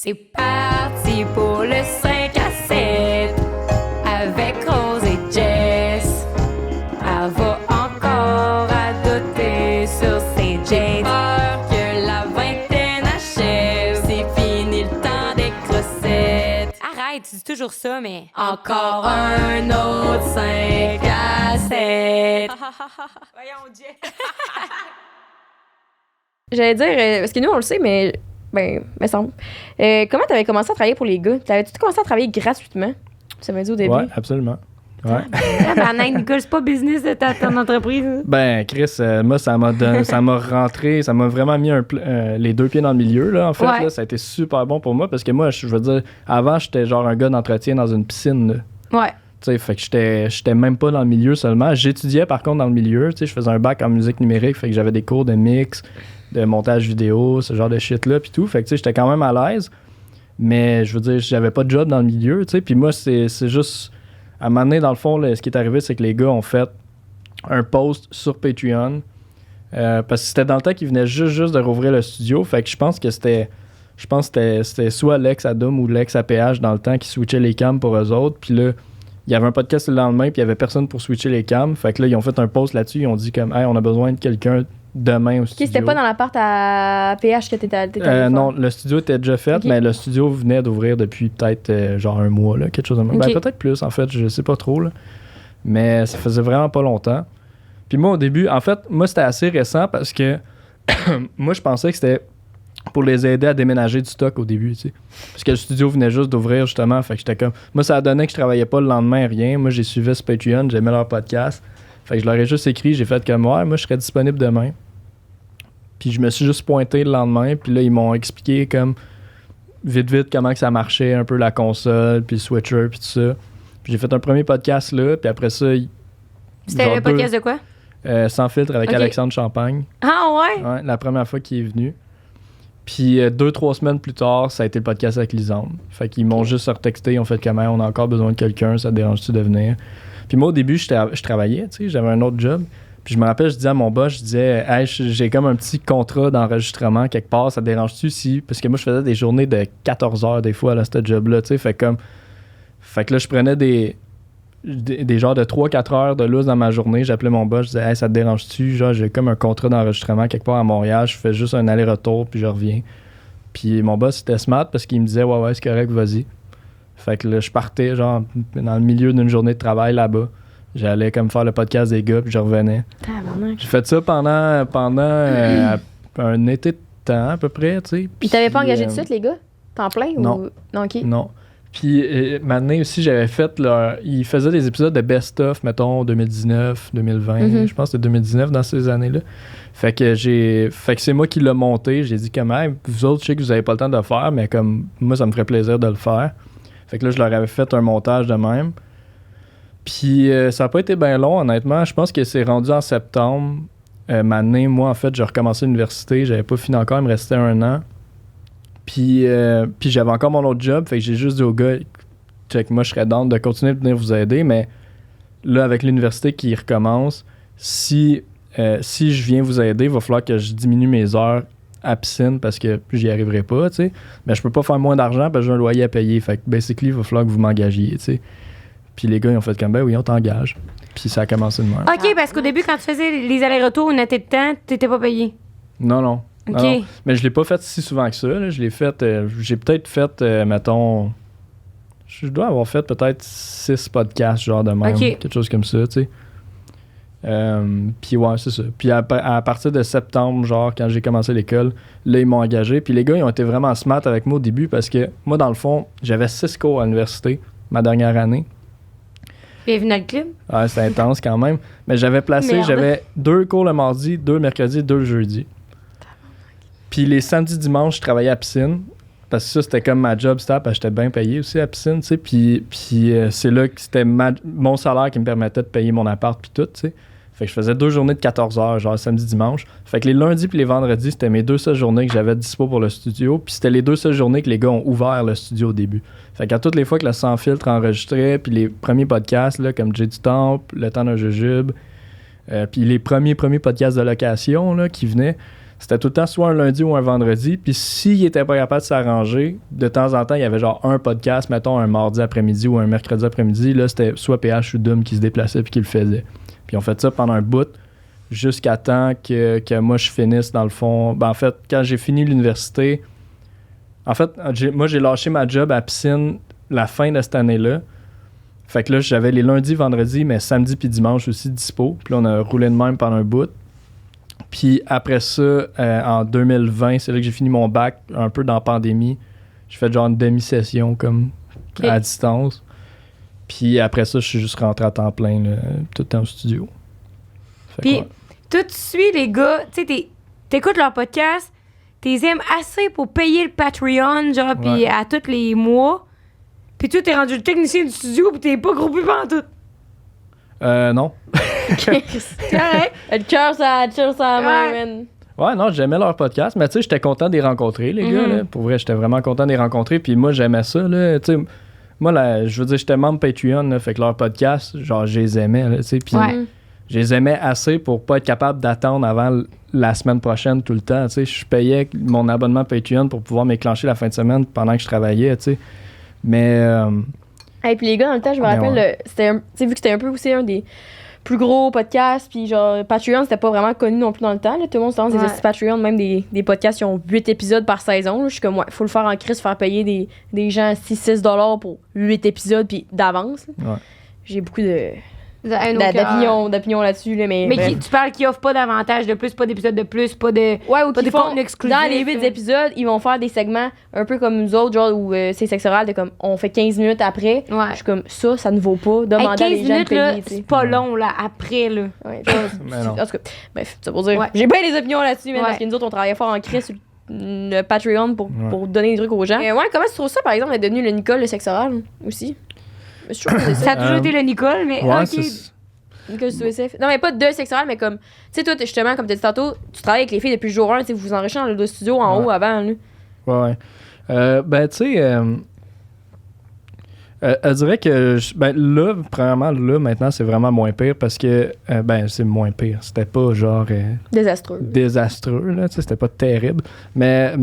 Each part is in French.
C'est parti pour le 5 à 7 avec Rose et Jess. Elle va encore adoter sur ses jets. Peur que la vingtaine achève, c'est fini le temps des crossettes. Arrête, tu dis toujours ça, mais... Encore un autre 5 à 7. Voyons, Jess. J'allais dire, parce que nous, on le sait, mais... me semble. Comment t'avais commencé à travailler pour les gars? T'avais-tu commencé à travailler gratuitement? Ça m'a dit au début. Ouais, absolument. Ouais. Nicole, c'est pas business de ton entreprise. Ben, Chris, moi, ça m'a rentré, ça m'a vraiment mis les deux pieds dans le milieu, là, en fait. Ouais. Là, ça a été super bon pour moi parce que moi, je veux dire, avant, j'étais genre un gars d'entretien dans une piscine, là. Ouais. Tu sais, fait que j'étais même pas dans le milieu seulement. J'étudiais, par contre, dans le milieu. Tu sais, je faisais un bac en musique numérique, fait que j'avais des cours de mix, de montage vidéo, ce genre de shit-là, puis tout. Fait que, tu sais, j'étais quand même à l'aise. Mais, je veux dire, j'avais pas de job dans le milieu, tu sais. Puis moi, c'est juste... À un moment donné, dans le fond, là, ce qui est arrivé, c'est que les gars ont fait un post sur Patreon. Parce que c'était dans le temps qu'ils venaient juste de rouvrir le studio. Fait que je pense que c'était soit l'ex Adam ou l'ex APH dans le temps qui switchait les cams pour eux autres. Puis là, il y avait un podcast le lendemain, puis il y avait personne pour switcher les cams. Fait que là, ils ont fait un post là-dessus. Ils ont dit comme, hey, on a besoin de quelqu'un demain au studio. C'était pas dans l'appart à PH que t'étais allé faire? Non, le studio était déjà fait, Okay. mais le studio venait d'ouvrir depuis peut-être genre un mois, là, quelque chose de même. Okay. Ben, peut-être plus, en fait, je sais pas trop, là. Mais ça faisait vraiment pas longtemps. Puis moi, au début, en fait, moi, c'était assez récent parce que moi, je pensais que c'était pour les aider à déménager du stock au début, tu sais. Parce que le studio venait juste d'ouvrir, justement. Fait que j'étais comme... Moi, ça a donné que je travaillais pas le lendemain, rien. Moi, j'ai suivi ce Patreon, j'aimais leur podcast. Fait que je leur ai juste écrit, j'ai fait comme, ouais, moi, je serais disponible demain. Puis je me suis juste pointé le lendemain, puis là, ils m'ont expliqué comme vite comment que ça marchait, un peu la console, puis le switcher, puis tout ça. Puis j'ai fait un premier podcast là, puis après ça... C'était genre le podcast de quoi? Sans filtre avec Ok. Alexandre Champagne. Ah ouais? Ouais, la première fois qu'il est venu. Puis 2-3 semaines plus tard, ça a été le podcast avec Lisande. Fait qu'ils m'ont juste retexté, ils ont fait comment on a encore besoin de quelqu'un, ça te dérange-tu de venir? Puis moi, au début, je travaillais, tu sais, j'avais un autre job. Puis je me rappelle, je disais à mon boss, je disais, hey, j'ai comme un petit contrat d'enregistrement quelque part, ça te dérange-tu si... Parce que moi, je faisais des journées de 14 heures des fois à ce job-là, tu sais, fait que là, je prenais des genres de 3-4 heures de loose dans ma journée, j'appelais mon boss, je disais, hey, ça te dérange-tu? Genre, j'ai comme un contrat d'enregistrement quelque part à Montréal, je fais juste un aller-retour, puis je reviens. Puis mon boss, c'était smart parce qu'il me disait, ouais, c'est correct, vas-y. Fait que là, je partais, genre, dans le milieu d'une journée de travail là-bas. J'allais comme faire le podcast des gars, puis je revenais. Tabarnak. J'ai fait ça pendant un été de temps, à peu près, tu sais. Puis t'avais pas engagé tout de suite, les gars? Temps plein? Non. Ou... Non, OK. Non. Puis maintenant aussi, j'avais fait... ils faisaient des épisodes de best-of, mettons, 2019, 2020. Mhm. Je pense que c'était 2019 dans ces années-là. Fait que c'est moi qui l'ai monté. J'ai dit comme, hey, vous autres, je sais que vous avez pas le temps de le faire, mais comme moi, ça me ferait plaisir de le faire. Fait que là, je leur avais fait un montage de même. Puis ça n'a pas été bien long, honnêtement. Je pense que c'est rendu en septembre. M'année, moi, en fait, j'ai recommencé l'université. J'avais pas fini encore, il me restait 1 an. Puis j'avais encore mon autre job. Fait que j'ai juste dit aux gars, check, moi, je serais down de continuer de venir vous aider. Mais là, avec l'université qui recommence, si je viens vous aider, il va falloir que je diminue mes heures à piscine parce que j'y arriverai pas, tu sais. Mais je peux pas faire moins d'argent parce que j'ai un loyer à payer. Fait que, basically, il va falloir que vous m'engagiez, tu sais. Puis les gars, ils ont fait comme, ben oui, on t'engage. Puis ça a commencé de même. OK, parce qu'au début, quand tu faisais les allers-retours, une été de temps, t'étais pas payé. Non. OK. Non. Mais je l'ai pas fait si souvent que ça. Là. Je l'ai fait... j'ai peut-être fait, mettons... Je dois avoir fait peut-être 6 podcasts, genre de même. OK. Quelque chose comme ça, tu sais. Puis ouais, c'est ça. Puis à partir de septembre, genre, quand j'ai commencé l'école, là, ils m'ont engagé. Puis les gars, ils ont été vraiment smart avec moi au début parce que moi, dans le fond, j'avais 6 cours à l'université, ma dernière année. Bienvenue dans le club. Ouais, c'était intense quand même. Mais j'avais placé, Merde. j'avais 2 cours le mardi, 2 le mercredi, 2 le jeudi. Puis les samedis, dimanches, je travaillais à la piscine. Parce que ça, c'était comme ma job stop, parce que j'étais bien payé aussi à la piscine, tu sais. Puis c'est là que c'était mon salaire qui me permettait de payer mon appart puis tout, tu sais. Fait que je faisais 2 journées de 14 heures, genre samedi, dimanche. Fait que les lundis puis les vendredis, c'était mes 2 seules journées que j'avais dispo pour le studio. Puis c'était les 2 seules journées que les gars ont ouvert le studio au début. Fait qu'à toutes les fois que le Sans Filtre enregistrait, puis les premiers podcasts, là, comme Jay du Temple, Le Temps d'un Jujube, puis les premiers podcasts de location là, qui venaient, c'était tout le temps soit un lundi ou un vendredi. Puis s'il était pas capable de s'arranger, de temps en temps, il y avait genre un podcast, mettons un mardi après-midi ou un mercredi après-midi. Là, c'était soit PH ou Dom qui se déplaçait puis qui le faisait. Puis on fait ça pendant un bout jusqu'à temps que moi je finisse dans le fond. Ben, en fait, quand j'ai fini l'université, en fait, moi j'ai lâché ma job à piscine la fin de cette année-là. Fait que là, j'avais les lundis, vendredis, mais samedi puis dimanche aussi dispo. Puis là, on a roulé de même pendant un bout. Puis après ça, en 2020, c'est là que j'ai fini mon bac, un peu dans la pandémie. J'ai fait genre une demi-session comme à distance. Puis après ça, je suis juste rentré à temps plein, là, tout le temps au studio. Puis, toi, tu suis les gars, tu sais, t'écoutes leur podcast, t'es aimes assez pour payer le Patreon, genre, puis à tous les mois. Puis toi, t'es rendu le technicien du studio, puis t'es pas groupé pantoute. Non. C'est correct. Le cœur, ça main, man. Ouais, non, j'aimais leur podcast, mais tu sais, j'étais content de les rencontrer, les gars, là. Pour vrai, j'étais vraiment content de les rencontrer, puis moi, j'aimais ça, là, tu sais. Moi, là, je veux dire, j'étais membre Patreon, là, fait que leur podcast, genre, je les aimais, tu sais, puis je les aimais assez pour pas être capable d'attendre avant la semaine prochaine tout le temps, tu sais. Je payais mon abonnement Patreon pour pouvoir m'éclencher la fin de semaine pendant que je travaillais, tu sais. Mais... Et puis les gars, dans le temps, je me rappelle, c'était vu que c'était un peu aussi un des plus gros podcasts, puis genre, Patreon, c'était pas vraiment connu non plus dans le temps, là. Tout le monde se lance des Patreon, même des podcasts qui ont 8 épisodes par saison, là. Je suis comme, ouais, faut le faire en crise, faire payer des gens 6$ pour 8 épisodes, puis d'avance, là. Ouais. J'ai beaucoup d'opinions là-dessus, là, mais tu parles qu'ils offrent pas d'avantages de plus, pas d'épisodes de plus, pas de ou pas de contenu exclusif. Dans les 8 épisodes, ils vont faire des segments un peu comme nous autres, genre où c'est sexe oral, de comme on fait 15 minutes après. Ouais. Je suis comme ça ne vaut pas. Demander à les gens de payer, là, c'est pas long là après là. Ouais, Mais non. en tout cas, bref, ça pour dire. J'ai bien des opinions là-dessus, parce que nous autres on travaillait fort en crise sur le Patreon pour donner des trucs aux gens. Comment tu trouves ça par exemple d'être devenu le Nicole le sexe oral aussi? Ça a toujours été le Nicole, mais Nicole Suicef. Non, mais pas de sexe oral, mais comme. Tu sais, toi, justement, comme tu as dit tantôt, tu travailles avec les filles depuis le jour 1, tu sais, vous vous enregistrez dans le studio en haut avant, là. Ouais. Ben, tu sais, elle dirait que. Là, premièrement, là, maintenant, c'est vraiment moins pire parce que. C'est moins pire. C'était pas genre. Désastreux, là, tu sais, c'était pas terrible. Mais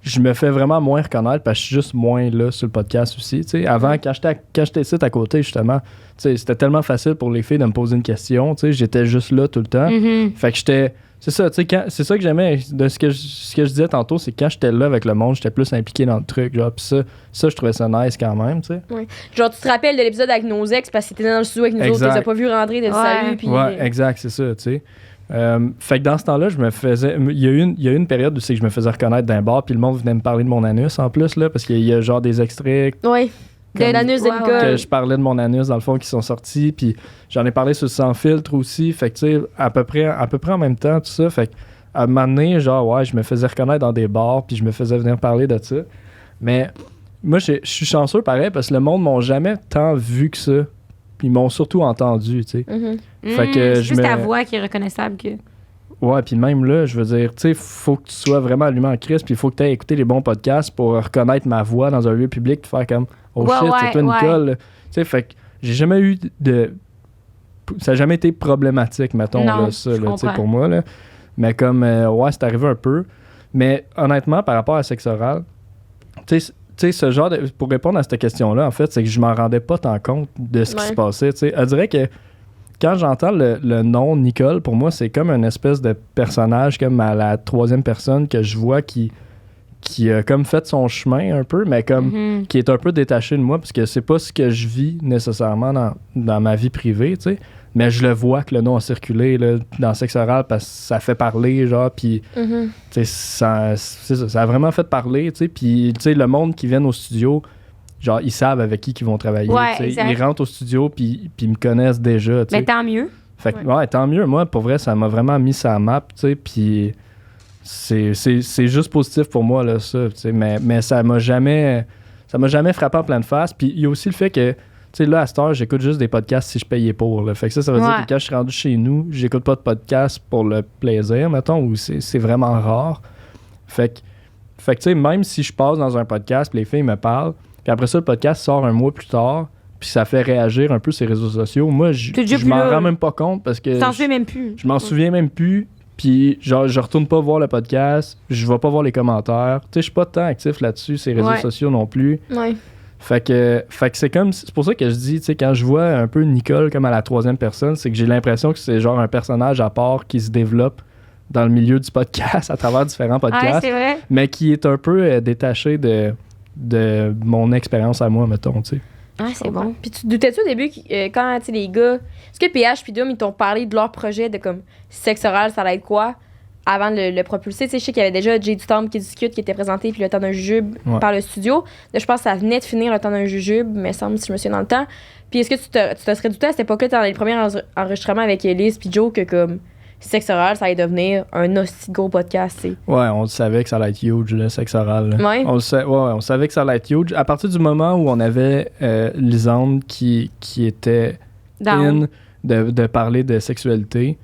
je me fais vraiment moins reconnaître parce que je suis juste moins là sur le podcast aussi. T'sais. Avant, quand j'étais ici à côté, justement, c'était tellement facile pour les filles de me poser une question. J'étais juste là tout le temps. Fait que j'étais... C'est ça, c'est ça que j'aimais de ce que je disais tantôt, c'est que quand j'étais là avec le monde, j'étais plus impliqué dans le truc. Genre, pis ça, je trouvais ça nice quand même, tu sais. Ouais. Genre, tu te rappelles de l'épisode avec nos ex parce que t'étais dans le studio avec nous autres, tu les as pas vu rentrer de le salut. Puis... Ouais, exact, c'est ça, tu sais. Fait que dans ce temps-là, je me faisais... Il y a eu une période où c'est que je me faisais reconnaître d'un bar, puis le monde venait me parler de mon anus en plus, là, parce qu'il y a genre des extraits... Oui, de l'anus de Nicole. Que je parlais de mon anus, dans le fond, qui sont sortis, puis j'en ai parlé sur Sans Filtre aussi, fait que, tu sais, à peu près en même temps, tout ça, fait que à un moment donné, genre, ouais, je me faisais reconnaître dans des bars, puis je me faisais venir parler de ça. Mais moi, je suis chanceux, pareil, parce que le monde m'ont jamais tant vu que ça. Ils m'ont surtout entendu, tu sais. Fait que c'est juste ta voix qui est reconnaissable que... Ouais, puis même là, je veux dire, tu sais, faut que tu sois vraiment allumé en crise, puis il faut que tu aies écouté les bons podcasts pour reconnaître ma voix dans un lieu public, puis faire comme « Oh shit, c'est toi, Nicole! » Tu sais, fait que j'ai jamais eu de... Ça n'a jamais été problématique, mettons, non, là, ça, là, tu sais, pour moi, là. Mais comme, ouais, c'est arrivé un peu. Mais honnêtement, par rapport à sexe oral, tu sais, ce genre de... Pour répondre à cette question-là, en fait, c'est que je m'en rendais pas tant compte de ce qui se passait, tu sais. Elle dirait que quand j'entends le nom Nicole, pour moi, c'est comme une espèce de personnage, comme à la troisième personne que je vois qui a comme fait son chemin un peu, mais comme qui est un peu détaché de moi, parce que c'est pas ce que je vis nécessairement dans ma vie privée, tu sais. Mais je le vois que le nom a circulé là, dans Sexe oral parce que ça fait parler, genre, puis tu sais, ça a vraiment fait parler, tu sais. Puis, tu sais, le monde qui vient au studio, genre, ils savent avec qui ils vont travailler. Ouais, ils rentrent au studio, puis ils me connaissent déjà, tu sais. Mais tant mieux. Fait que, ouais, tant mieux. Moi, pour vrai, ça m'a vraiment mis ça à map, tu sais, puis c'est juste positif pour moi, là, ça, tu sais. Mais ça m'a jamais frappé en pleine face. Puis il y a aussi le fait que, tu sais, là, à cette heure, j'écoute juste des podcasts si je payais pour. Là. Fait que ça veut dire que quand je suis rendu chez nous, j'écoute pas de podcast pour le plaisir, mettons, ou c'est vraiment rare. Fait que, tu sais, même si je passe dans un podcast, puis les filles me parlent, puis après ça, le podcast sort un mois plus tard, puis ça fait réagir un peu ces réseaux sociaux, moi, je m'en rends même pas compte parce que... Tu t'en souviens même plus. Je m'en souviens même plus, Puis, genre, je retourne pas voir le podcast, je vais pas voir les commentaires. Tu sais, je suis pas tant actif là-dessus, ces réseaux sociaux non plus. Ouais. Fait que c'est pour ça que je dis, tu sais, quand je vois un peu Nicole comme à la troisième personne, c'est que j'ai l'impression que c'est genre un personnage à part qui se développe dans le milieu du podcast à travers différents podcasts, c'est vrai. mais qui est un peu détaché de mon expérience à moi, mettons, tu sais. Ah, c'est bon. Puis tu doutais-tu au début quand, tu sais, les gars... Est-ce que PH puis Dom, ils t'ont parlé de leur projet de comme sexe oral, ça allait être quoi avant de le propulser? Tu sais, je sais qu'il y avait déjà Jay du Temple qui discute, qui était présenté, puis le temps d'un jujube par le studio. Là, je pense que ça venait de finir le temps d'un jujube, me semble, si je me souviens dans le temps. Puis est-ce que tu te serais douté à cette époque-là, dans les premiers enregistrements avec Elise puis Joe, que comme sexe oral, ça allait devenir un aussi gros podcast, tu sais? Ouais, on savait que ça allait être huge, le sexe oral. Là. Ouais. On savait que ça allait être huge. À partir du moment où on avait Lisande qui était in de parler de sexualité,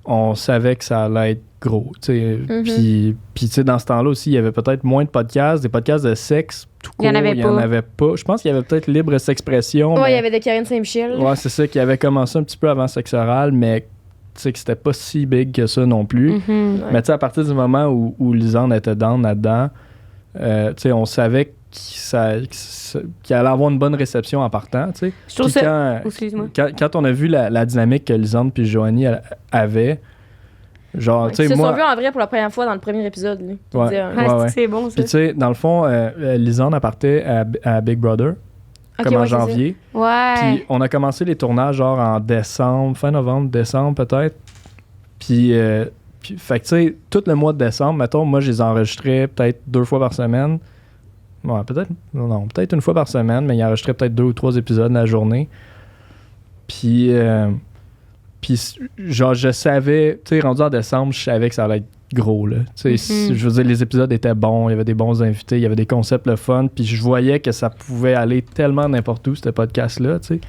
on savait que ça allait être gros. Puis tu sais, dans ce temps-là aussi, il y avait peut-être moins de podcasts, des podcasts de sexe tout court. Il y en avait pas. Je pense qu'il y avait peut-être Libre Sexpression. Ouais, il y avait de Karine Saint-Michel. Ouais, c'est ça, qui avait commencé un petit peu avant sexe oral, mais tu sais que c'était pas si big que ça non plus. Mais tu sais, à partir du moment où Lisande était down là-dedans, tu sais, on savait qu'il allait avoir une bonne réception en partant, tu sais. Je trouve ça... Excuse-moi. Quand on a vu la dynamique que Lisande puis Joanie avaient, genre, tu sais, ils se moi... sont vus en vrai pour la première fois dans le premier épisode. Là, ouais. C'est bon, ça. Puis tu sais, dans le fond, Lisande appartait à Big Brother, comme en janvier. Ouais. Puis on a commencé les tournages genre en décembre, fin novembre, décembre peut-être. Puis fait que tu sais, tout le mois de décembre, mettons, moi je les enregistrais peut-être 2 fois par semaine. Ouais, peut-être une fois par semaine, mais il enregistrait peut-être 2 ou 3 épisodes la journée. Puis genre je savais, tu sais, rendu en décembre, je savais que ça allait être gros, là. Tu sais, je veux dire, les épisodes étaient bons, il y avait des bons invités, il y avait des concepts le fun, puis je voyais que ça pouvait aller tellement n'importe où, ce podcast-là, tu sais.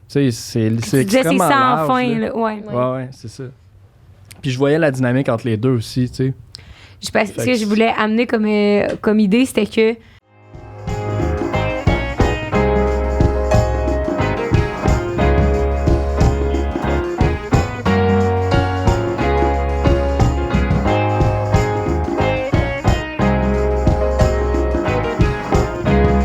Tu sais, c'est extrêmement large. C'est sans fin, là. Ouais, c'est ça. Puis je voyais la dynamique entre les deux aussi, tu sais. Ce que je voulais amener comme idée, c'était que